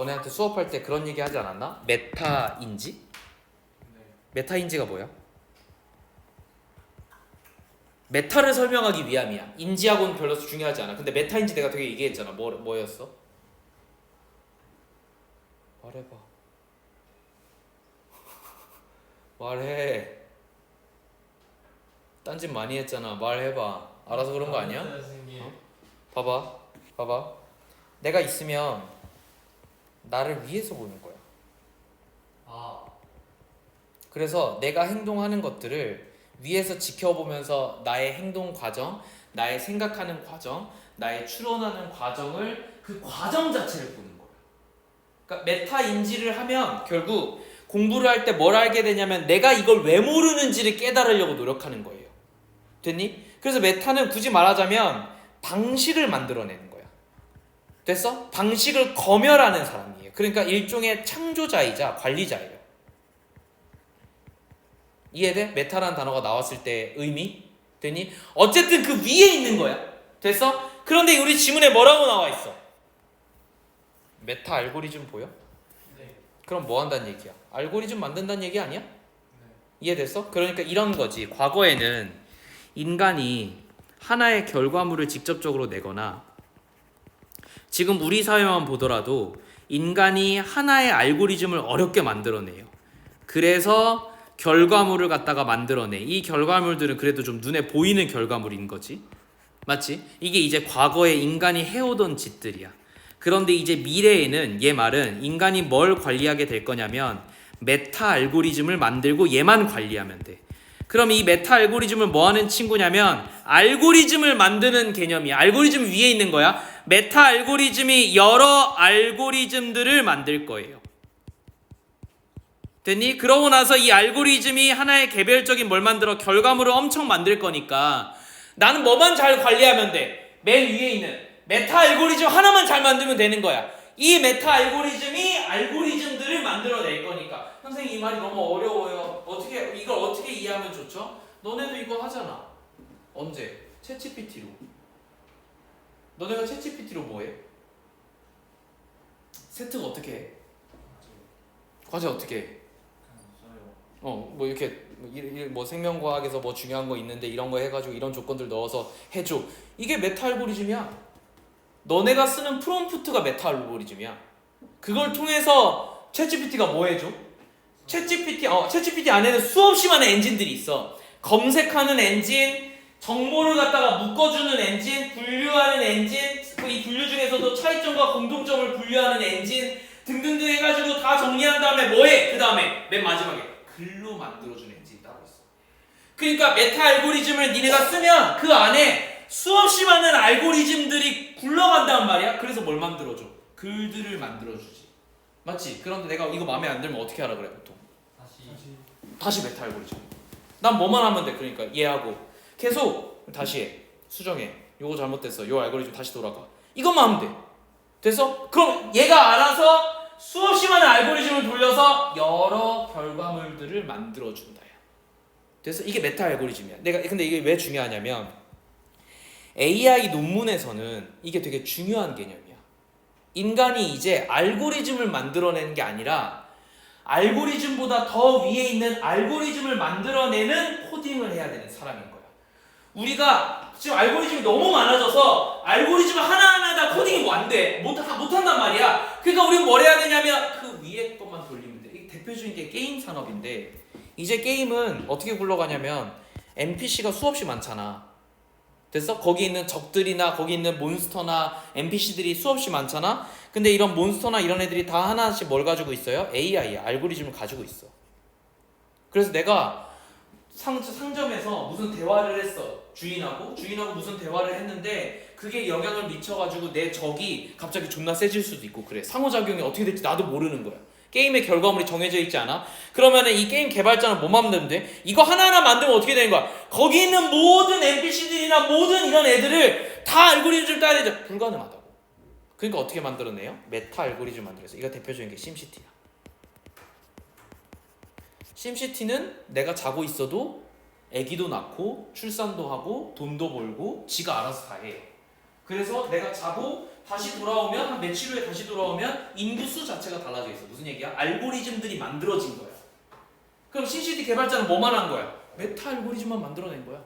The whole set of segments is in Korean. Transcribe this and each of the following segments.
너네한테 수업할 때 그런 얘기 하지 않았나? 메타인지? 네. 메타인지가 뭐야? 메타를 설명하기 위함이야. 인지하고는 별로 중요하지 않아. 근데 메타인지 내가 되게 얘기했잖아. 뭐였어? 말해봐. 말해. 딴짓 많이 했잖아. 말해봐. 알아서 그런 거 아니야? 선생님. 봐봐. 내가 있으면 나를 위해서 보는 거야. 아, 그래서 내가 행동하는 것들을 위에서 지켜보면서 나의 행동 과정, 나의 생각하는 과정, 나의 추론하는 과정을 그 과정 자체를 보는 거야. 그러니까 메타 인지를 하면 결국 공부를 할 때 뭘 알게 되냐면 내가 이걸 왜 모르는지를 깨달으려고 노력하는 거예요. 됐니? 그래서 메타는 굳이 말하자면 방식을 만들어내는 거야. 됐어? 방식을 검열하는 사람이에요. 그러니까 일종의 창조자이자 관리자예요. 이해돼? 메타라는 단어가 나왔을 때 의미? 됐니? 어쨌든 그 위에 있는 거야. 됐어? 그런데 우리 지문에 뭐라고 나와 있어? 메타 알고리즘 보여? 네. 그럼 뭐 한다는 얘기야? 알고리즘 만든다는 얘기 아니야? 네. 이해됐어? 그러니까 이런 거지. 과거에는 인간이 하나의 결과물을 직접적으로 내거나 지금 우리 사회만 보더라도 인간이 하나의 알고리즘을 어렵게 만들어내요. 그래서 결과물을 갖다가 만들어내. 이 결과물들은 그래도 좀 눈에 보이는 결과물인 거지. 맞지? 이게 이제 과거에 인간이 해오던 짓들이야. 그런데 이제 미래에는 얘 말은 인간이 뭘 관리하게 될 거냐면 메타 알고리즘을 만들고 얘만 관리하면 돼. 그럼 이 메타 알고리즘은 뭐 하는 친구냐면 알고리즘을 만드는 개념이야. 알고리즘 위에 있는 거야. 메타 알고리즘이 여러 알고리즘들을 만들 거예요. 됐니? 그러고 나서 이 알고리즘이 하나의 개별적인 뭘 만들어 결과물을 엄청 만들 거니까 나는 뭐만 잘 관리하면 돼. 맨 위에 있는 메타 알고리즘 하나만 잘 만들면 되는 거야. 이 메타 알고리즘이 알고리즘들을 만들어낼 거니까. 선생님 이 말이 너무 어려워요. 이걸 어떻게 이해하면 좋죠? 너네도 이거 하잖아. 언제? 챗GPT로. 너네가 챗GPT로 뭐해? 세트가 어떻게 해? 과제 어떻게 해? 뭐 이렇게 뭐 생명과학에서 뭐 중요한 거 있는데 이런 거 해가지고 이런 조건들 넣어서 해줘. 이게 메타 알고리즘이야. 너네가 쓰는 프롬프트가 메타 알고리즘이야. 그걸 통해서 챗GPT가 뭐 해줘? 챗GPT 안에는 수없이 많은 엔진들이 있어. 검색하는 엔진, 정보를 갖다가 묶어주는 엔진, 분류하는 엔진, 이 분류 중에서도 차이점과 공통점을 분류하는 엔진 등등등 해가지고 다 정리한 다음에 뭐해? 그 다음에 맨 마지막에 글로 만들어주는 엔진이 따로 있어. 그러니까 메타 알고리즘을 니네가 쓰면 그 안에 수없이 많은 알고리즘들이 굴러간단 말이야. 그래서 뭘 만들어줘? 글들을 만들어주지. 맞지? 그런데 내가 이거 마음에 안 들면 어떻게 하라 그래 보통? 다시 메타 알고리즘. 난 뭐만 하면 돼. 그러니까 얘하고 계속 다시 해. 수정해. 요거 잘못됐어. 요 알고리즘 다시 돌아가. 이것만 하면 돼. 됐어? 그럼 얘가 알아서 수없이 많은 알고리즘을 돌려서 여러 결과물들을 만들어준다. 그래서 이게 메타 알고리즘이야. 근데 이게 왜 중요하냐면 AI 논문에서는 이게 되게 중요한 개념이야. 인간이 이제 알고리즘을 만들어내는 게 아니라 알고리즘보다 더 위에 있는 알고리즘을 만들어내는 코딩을 해야 되는 사람인 거야. 우리가 지금 알고리즘이 너무 많아져서 알고리즘 하나하나 다 코딩이 뭐 안 돼. 못한단 말이야. 그러니까 우리는 뭘 해야 되냐면 그 위에 것만 돌리면 돼. 이게 대표적인 게 게임 산업인데 이제 게임은 어떻게 굴러가냐면 NPC가 수없이 많잖아. 됐어? 거기 있는 적들이나 거기 있는 몬스터나 NPC들이 수없이 많잖아. 근데 이런 몬스터나 이런 애들이 다 하나씩 뭘 가지고 있어요? AI야. 알고리즘을 가지고 있어. 그래서 내가 상점에서 무슨 대화를 했어. 주인하고 무슨 대화를 했는데 그게 영향을 미쳐가지고 내 적이 갑자기 존나 세질 수도 있고 그래. 상호작용이 어떻게 될지 나도 모르는 거야. 게임의 결과물이 정해져 있지 않아? 그러면은 이 게임 개발자는 뭐 만들면 돼? 이거 하나하나 만들면 어떻게 되는 거야? 거기 있는 모든 NPC들이나 모든 이런 애들을 다 알고리즘을 따야 되죠. 불가능하다고. 그러니까 어떻게 만들어내요? 메타 알고리즘 만들어서. 이거 대표적인 게 심시티야. 심시티는 내가 자고 있어도 아기도 낳고 출산도 하고 돈도 벌고 지가 알아서 다 해. 그래서 내가 자고 다시 돌아오면 한 며칠 후에 다시 돌아오면 인구수 자체가 달라져 있어. 무슨 얘기야? 알고리즘들이 만들어진 거야. 그럼 심시티 개발자는 뭐만 한 거야? 메타 알고리즘만 만들어낸 거야.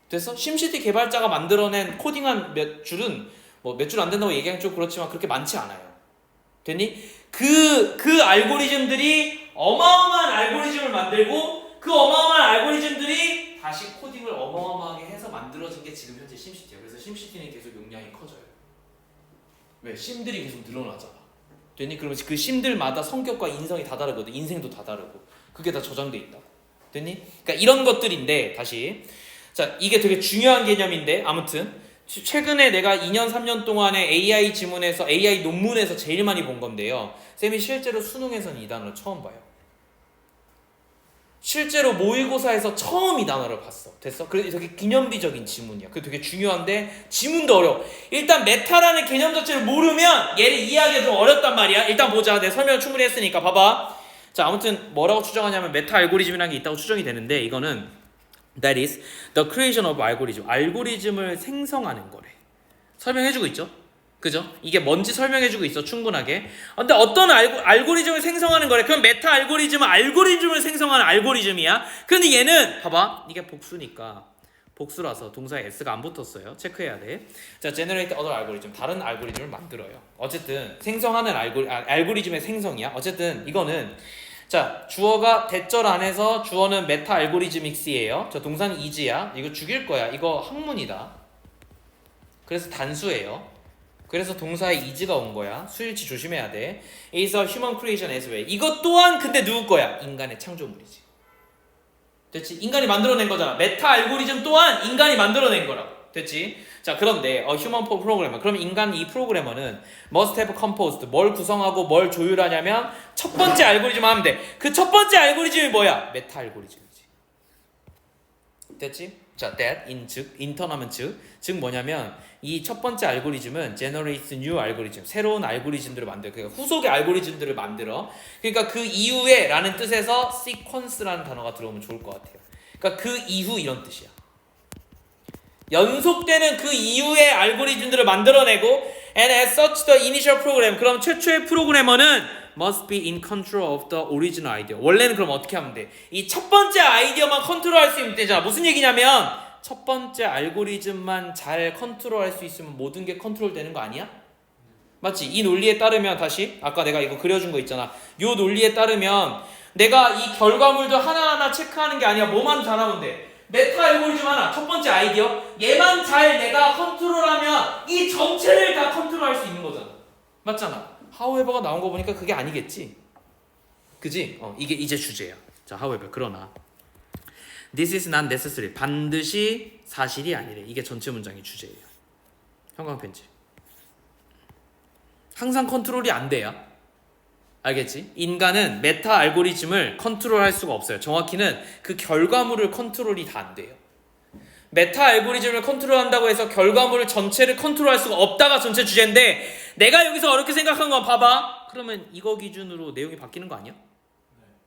됐어? 심시티 개발자가 만들어낸 코딩한 몇 줄은 뭐 몇 줄 안 된다고 얘기하면 좀 그렇지만 그렇게 많지 않아요. 됐니? 그 알고리즘들이 어마어마한 알고리즘을 만들고 그 어마어마한 알고리즘들이 다시 코딩을 어마어마하게 해서 만들어진 게 지금 현재 심시티야. 그래서 심시티는 계속 용량이 커져요. 왜? 심들이 계속 늘어나잖아. 됐니? 그러면 그 심들마다 성격과 인성이 다 다르거든. 인생도 다 다르고. 그게 다 저장돼 있다. 됐니? 그러니까 이런 것들인데 다시 자 이게 되게 중요한 개념인데 아무튼 최근에 내가 2년 3년 동안에 AI 지문에서 AI 논문에서 제일 많이 본 건데요. 쌤이 실제로 수능에서는 이 단어를 처음 봐요. 실제로 모의고사에서 처음 이 단어를 봤어. 됐어? 그래서 되게 기념비적인 지문이야. 그게 되게 중요한데 지문도 어려워. 일단 메타라는 개념 자체를 모르면 얘를 이해하기가 좀 어렵단 말이야. 일단 보자. 내가 설명을 충분히 했으니까 봐봐. 자 아무튼 뭐라고 추정하냐면 메타 알고리즘이라는 게 있다고 추정이 되는데 이거는 That is the creation of algorithm. 알고리즘을 생성하는 거래. 설명해주고 있죠? 그죠? 이게 뭔지 설명해주고 있어 충분하게. 근데 어떤 알고리즘을 생성하는 거래. 그럼 메타 알고리즘은 알고리즘을 생성하는 알고리즘이야. 근데 얘는 봐봐 이게 복수니까 복수라서 동사에 s가 안 붙었어요. 체크해야 돼. 자, generate other algorithm. 다른 알고리즘을 만들어요. 어쨌든 생성하는 알고리즘의 생성이야. 어쨌든 이거는 자 주어가 대절 안에서 주어는 메타 알고리즘익스예요. 저 동사는 is야. 이거 죽일 거야. 이거 학문이다. 그래서 단수예요. 그래서 동사에 is가 온 거야. 수일치 조심해야 돼. is a human creation as well. 이것 또한 근데 누구 거야? 인간의 창조물이지. 됐지? 인간이 만들어낸 거잖아. 메타 알고리즘 또한 인간이 만들어낸 거라고. 됐지? 자 그런데 휴먼 프로그래머 그럼 인간 이 프로그래머는 must have composed 뭘 구성하고 뭘 조율하냐면 첫 번째 알고리즘 하면 돼. 그 첫 번째 알고리즘이 뭐야? 메타 알고리즘이지. 됐지? 자 that 즉 인턴하면 즉 뭐냐면 이 첫 번째 알고리즘은 generates new 알고리즘 새로운 알고리즘들을 만들어. 그러니까 후속의 알고리즘들을 만들어. 그러니까 그 이후에 라는 뜻에서 sequence라는 단어가 들어오면 좋을 것 같아요. 그러니까 그 이후 이런 뜻이야. 연속되는 그 이후의 알고리즘들을 만들어내고 and as such the initial program 그럼 최초의 프로그래머는 must be in control of the original idea. 원래는 그럼 어떻게 하면 돼? 이 첫 번째 아이디어만 컨트롤할 수 있는 되잖아. 무슨 얘기냐면 첫 번째 알고리즘만 잘 컨트롤할 수 있으면 모든 게 컨트롤 되는 거 아니야? 맞지? 이 논리에 따르면 다시 아까 내가 이거 그려준 거 있잖아. 요 논리에 따르면 내가 이 결과물도 하나하나 체크하는 게 아니야. 뭐만 잘하면 돼? 메타 알고리즘 하나, 첫 번째 아이디어 얘만 잘 내가 컨트롤하면 이 전체를 다 컨트롤할 수 있는 거잖아. 맞잖아. however가 나온 거 보니까 그게 아니겠지. 그지? 이게 이제 주제야. 자, however 그러나 This is not necessary. 반드시 사실이 아니래. 이게 전체 문장의 주제예요. 형광 편지. 항상 컨트롤이 안 돼야. 알겠지? 인간은 메타 알고리즘을 컨트롤할 수가 없어요. 정확히는 그 결과물을 컨트롤이 다 안 돼요. 메타 알고리즘을 컨트롤한다고 해서 결과물 전체를 컨트롤할 수가 없다가 전체 주제인데 내가 여기서 어렵게 생각한 건 봐봐. 그러면 이거 기준으로 내용이 바뀌는 거 아니야?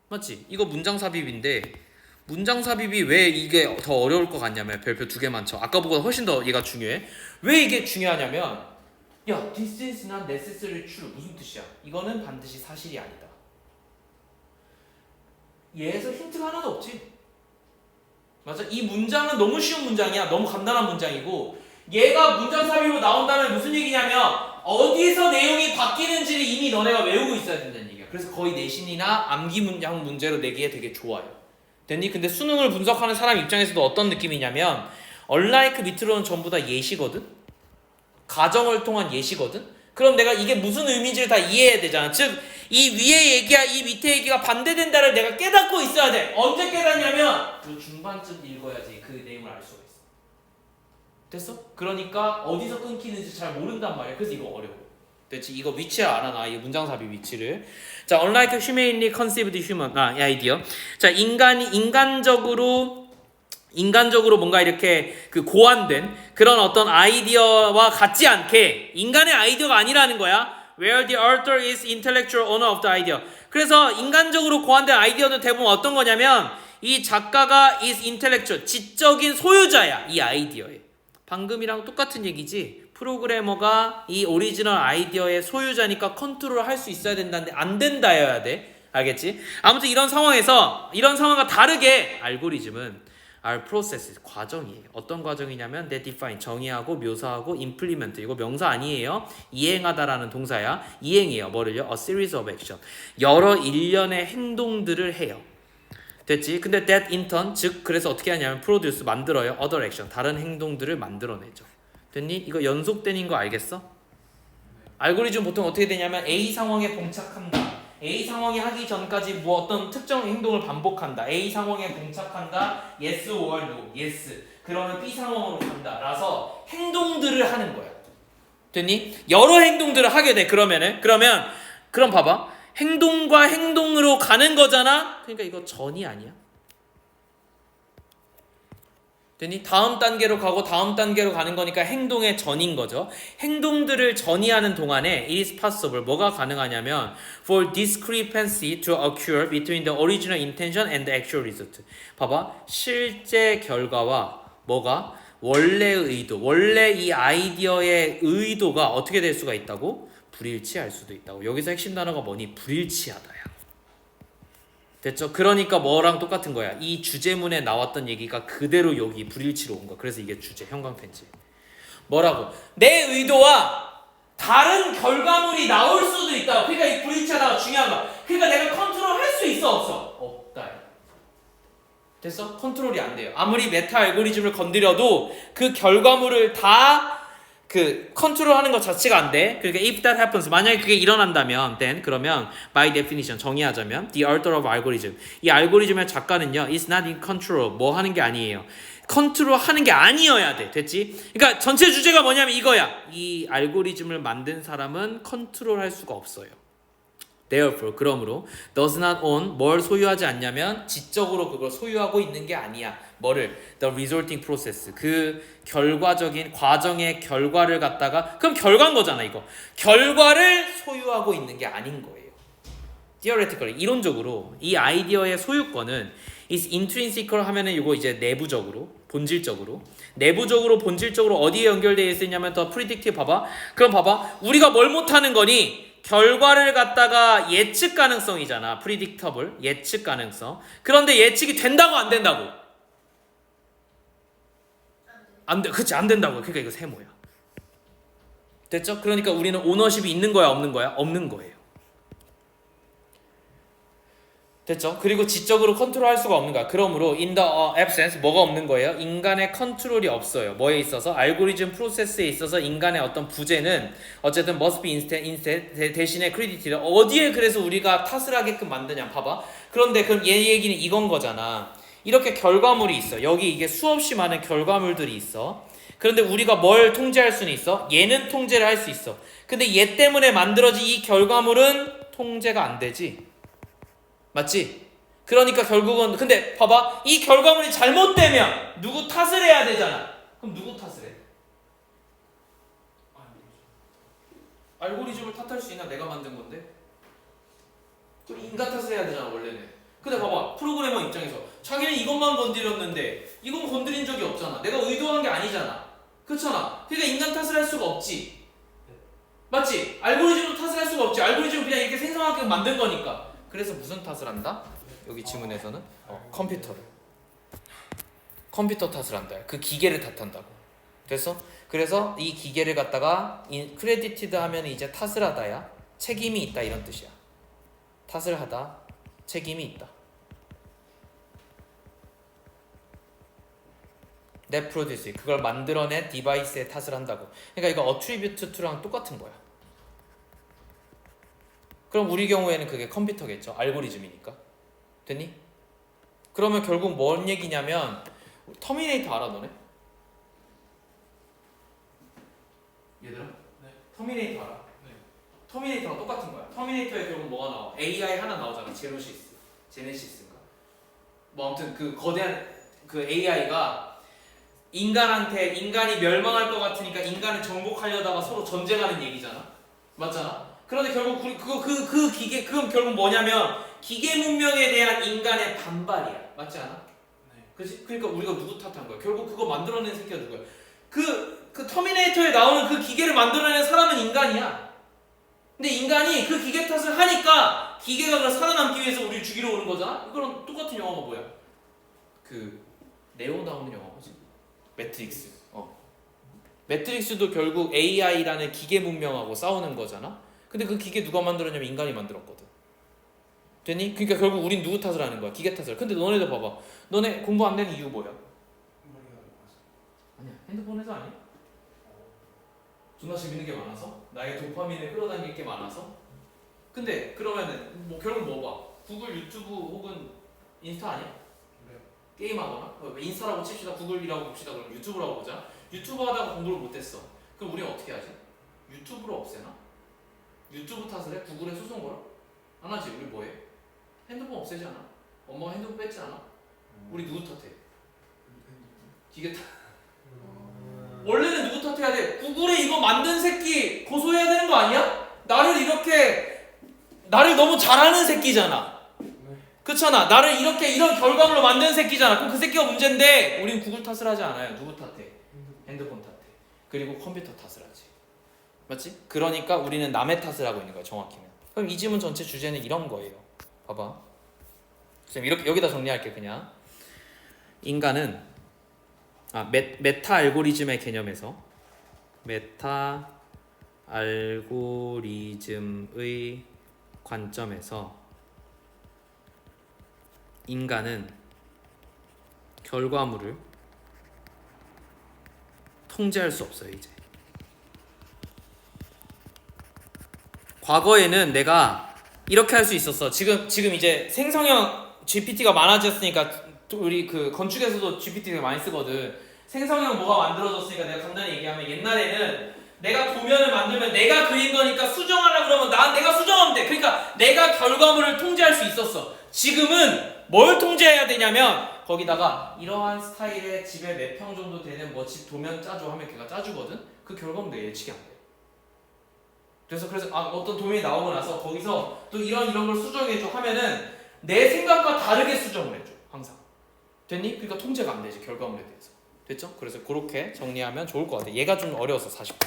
맞지? 이거 문장 삽입인데 문장 삽입이 왜 이게 더 어려울 것 같냐면 별표 2개만 쳐. 아까보다 훨씬 더 얘가 중요해. 왜 이게 중요하냐면 야, this is not necessarily true. 무슨 뜻이야? 이거는 반드시 사실이 아니다. 얘에서 힌트가 하나도 없지. 맞아? 이 문장은 너무 쉬운 문장이야. 너무 간단한 문장이고 얘가 문장 삽입으로 나온다면 무슨 얘기냐면 어디서 내용이 바뀌는지를 이미 너네가 외우고 있어야 된다는 얘기야. 그래서 거의 내신이나 암기 문장 문제로 내기에 되게 좋아요. 됐니? 근데 수능을 분석하는 사람 입장에서도 어떤 느낌이냐면 unlike 밑으로는 전부 다 예시거든? 가정을 통한 예시거든? 그럼 내가 이게 무슨 의미인지를 다 이해해야 되잖아. 즉, 이 위의 얘기와 이 밑에 얘기가 반대된다를 내가 깨닫고 있어야 돼. 언제 깨닫냐면 그 중반쯤 읽어야지 그 내용을 알 수가 있어. 됐어? 그러니까 어디서 끊기는지 잘 모른단 말이야. 그래서 이거 어려워. 됐지? 이거 위치 알아놔. 이 문장삽입 위치를. 자, unlike humanly conceived human 아이디어. 자, 인간적으로 뭔가 이렇게 그 고안된 그런 어떤 아이디어와 같지 않게 인간의 아이디어가 아니라는 거야. Where the author is intellectual owner of the idea. 그래서 인간적으로 고안된 아이디어는 대부분 어떤 거냐면 이 작가가 is intellectual, 지적인 소유자야. 이 아이디어에. 방금이랑 똑같은 얘기지 프로그래머가 이 오리지널 아이디어의 소유자니까 컨트롤 할 수 있어야 된다는데 안 된다여야 돼. 알겠지? 아무튼 이런 상황과 다르게 알고리즘은 are process 과정이에요. 어떤 과정이냐면 they define 정의하고 묘사하고 implement 이거 명사 아니에요. 이행하다라는 동사야. 이행이에요. 뭐를요? a series of action. 여러 일련의 행동들을 해요. 됐지? 근데 that in turn 즉 그래서 어떻게 하냐면 produce 만들어요. other action 다른 행동들을 만들어내죠. 됐니? 이거 연속되는 거 알겠어? 알고리즘 보통 어떻게 되냐면 A 상황에 봉착한다. A 상황이 하기 전까지 뭐 어떤 특정 행동을 반복한다. A 상황에 봉착한다. Yes or no. Yes. 그러면 B 상황으로 간다. 라서 행동들을 하는 거야. 됐니? 여러 행동들을 하게 돼. 그럼 봐봐. 행동과 행동으로 가는 거잖아. 그러니까 이거 전이 아니야. 됐니? 다음 단계로 가고 다음 단계로 가는 거니까 행동의 전인 거죠. 행동들을 전이하는 동안에 it is possible 뭐가 가능하냐면 for discrepancy to occur between the original intention and the actual result. 봐봐. 실제 결과와 뭐가 원래의 의도, 원래 이 아이디어의 의도가 어떻게 될 수가 있다고? 불일치할 수도 있다고. 여기서 핵심 단어가 뭐니? 불일치하다야. 됐죠? 그러니까 뭐랑 똑같은 거야. 이 주제문에 나왔던 얘기가 그대로 여기 불일치로 온 거야. 그래서 이게 주제, 형광펜지. 뭐라고? 내 의도와 다른 결과물이 나올 수도 있다. 그러니까 이 불일치하다가 중요한 거야. 그러니까 내가 컨트롤 할 수 있어? 없어? 없다. 됐어? 컨트롤이 안 돼요. 아무리 메타 알고리즘을 건드려도 그 결과물을 다 컨트롤하는 것 자체가 안 돼. 그러니까 if that happens 만약에 그게 일어난다면 then 그러면 by definition 정의하자면 the author of algorithm 이 알고리즘의 작가는요 is not in control 뭐 하는 게 아니에요. 컨트롤 하는 게 아니어야 돼. 됐지? 그러니까 전체 주제가 뭐냐면 이거야. 이 알고리즘을 만든 사람은 컨트롤 할 수가 없어요. Therefore, 그러므로 does not own 뭘 소유하지 않냐면 지적으로 그걸 소유하고 있는 게 아니야. 뭐를? The resulting process 그 결과적인 과정의 결과를 갖다가 그럼 결과인 거잖아 이거. 결과를 소유하고 있는 게 아닌 거예요. Theoretically 이론적으로 이 아이디어의 소유권은 is intrinsical 하면은 이거 이제 내부적으로 본질적으로 본질적으로 어디에 연결되어 있느냐면 더 predictive 봐봐. 그럼 봐봐. 우리가 뭘 못하는 거니? 결과를 갖다가 예측 가능성이잖아. predictable 예측 가능성. 그런데 예측이 된다고 안 된다고? 안 돼. 그치 안 된다고. 그러니까 이거 세모야. 됐죠? 그러니까 우리는 오너십이 있는 거야 없는 거야? 없는 거예요. 됐죠? 그리고 지적으로 컨트롤할 수가 없는 거야. 그러므로 in the absence 뭐가 없는 거예요? 인간의 컨트롤이 없어요. 뭐에 있어서? 알고리즘 프로세스에 있어서 인간의 어떤 부재는 어쨌든 must be instead 대신에 크레디티를 어디에 그래서 우리가 탓을 하게끔 만드냐 봐봐. 그런데 그럼 얘 얘기는 이건 거잖아. 이렇게 결과물이 있어. 여기 이게 수없이 많은 결과물들이 있어. 그런데 우리가 뭘 통제할 수는 있어? 얘는 통제를 할 수 있어. 근데 얘 때문에 만들어진 이 결과물은 통제가 안 되지. 맞지? 그러니까 결국은 근데 봐봐 이 결과물이 잘못되면 누구 탓을 해야 되잖아. 그럼 누구 탓을 해? 알고리즘을 탓할 수 있나? 내가 만든 건데. 그럼 인간 탓을 해야 되잖아 원래는. 근데 봐봐 프로그래머 입장에서 자기는 이것만 건드렸는데 이건 건드린 적이 없잖아. 내가 의도한 게 아니잖아. 그렇잖아. 그러니까 인간 탓을 할 수가 없지. 맞지? 알고리즘도 탓을 할 수가 없지. 알고리즘은 그냥 이렇게 생성하게 만든 거니까. 그래서 무슨 탓을 한다? 여기 지문에서는 컴퓨터를. 컴퓨터 탓을 한다. 그 기계를 탓한다고. 됐어? 그래서 이 기계를 갖다가 크레디티드 하면 이제 탓을 하다야. 책임이 있다 이런 뜻이야. 탓을 하다. 책임이 있다. 내 프로듀스 그걸 만들어낸 디바이스에 탓을 한다고. 그러니까 이거 attribute to랑 똑같은 거야. 그럼 우리 경우에는 그게 컴퓨터겠죠. 알고리즘이니까. 됐니? 그러면 결국 뭔 얘기냐면 터미네이터 알아 너네? 얘들아? 네. 터미네이터 알아? 네. 터미네이터랑 똑같은 거야. 터미네이터에 결국 뭐가 나와? AI 하나 나오잖아. 제네시스인가? 뭐 아무튼 그 거대한 그 AI가 인간이 멸망할 것 같으니까 인간을 정복하려다가 서로 전쟁하는 얘기잖아. 맞잖아? 그런데 결국 그 기계 그건 결국 뭐냐면 기계 문명에 대한 인간의 반발이야. 맞지 않아? 네. 그렇지? 그러니까 우리가 누구 탓한 거야? 결국 그거 만들어낸 새끼가 누구야? 그 그 터미네이터에 나오는 그 기계를 만들어내는 사람은 인간이야. 근데 인간이 그 기계 탓을 하니까 기계가 그걸 살아남기 위해서 우리를 죽이러 오는 거잖아. 그런 똑같은 영화가 뭐야? 그 네오 나오는 영화 뭐지? 매트릭스. 매트릭스도 결국 AI라는 기계 문명하고 싸우는 거잖아. 근데 그 기계 누가 만들었냐면 인간이 만들었거든. 됐니? 그러니까 결국 우린 누구 탓을 하는 거야? 기계 탓을. 근데 너네들 봐봐. 너네 공부 안 되는 이유 뭐야? 아니야. 핸드폰에서 아니야? 존나 재밌는 게 많아서? 나의 도파민을 끌어당길 게 많아서? 근데 그러면은 뭐 결국 뭐 봐? 구글, 유튜브 혹은 인스타 아니야? 네. 게임하거나? 인스타라고 칩시다. 구글이라고 봅시다. 그럼 유튜브라고 보자. 유튜브 하다가 공부를 못했어. 그럼 우리는 어떻게 하지? 유튜브로 없애나? 유튜브 탓을 해? 구글에 소송 걸어? 안 하지. 우리 뭐해? 핸드폰 없애지 않아? 엄마가 핸드폰 뺐지 않아? 우리 누구 탓해? 기계 탓. 원래는 누구 탓해야 돼? 구글에 이거 만든 새끼 고소해야 되는 거 아니야? 나를 너무 잘하는 새끼잖아. 그렇잖아. 나를 이렇게 이런 결과물로 만든 새끼잖아. 그럼 그 새끼가 문제인데 우린 구글 탓을 하지 않아요. 누구 탓해? 핸드폰 탓해. 그리고 컴퓨터 탓을 하지. 맞지? 그러니까 우리는 남의 탓을 하고 있는 거야. 정확히는. 그럼 이 지문 전체 주제는 이런 거예요. 봐봐. 선생님 이렇게 여기다 정리할게. 그냥 인간은 메타 알고리즘의 개념에서 메타 알고리즘의 관점에서 인간은 결과물을 통제할 수 없어요. 이제 과거에는 내가 이렇게 할 수 있었어. 지금 이제 생성형 GPT가 많아졌으니까 우리 그 건축에서도 GPT를 많이 쓰거든. 생성형 뭐가 만들어졌으니까 내가 간단히 얘기하면 옛날에는 내가 도면을 만들면 내가 그린 거니까 수정하려고 그러면 내가 수정하면 돼. 그러니까 내가 결과물을 통제할 수 있었어. 지금은 뭘 통제해야 되냐면 거기다가 이러한 스타일의 집에 몇 평 정도 되는 뭐 집 도면 짜줘 하면 걔가 짜주거든. 그 결과물 내 예측이 안 돼. 그래서 어떤 도면이 나오고 나서 거기서 또 이런 걸 수정해줘 하면은 내 생각과 다르게 수정을 해줘. 항상. 됐니? 그러니까 통제가 안 되지 결과물에 대해서. 됐죠? 그래서 그렇게 정리하면 좋을 것 같아. 얘가 좀 어려워서 40분.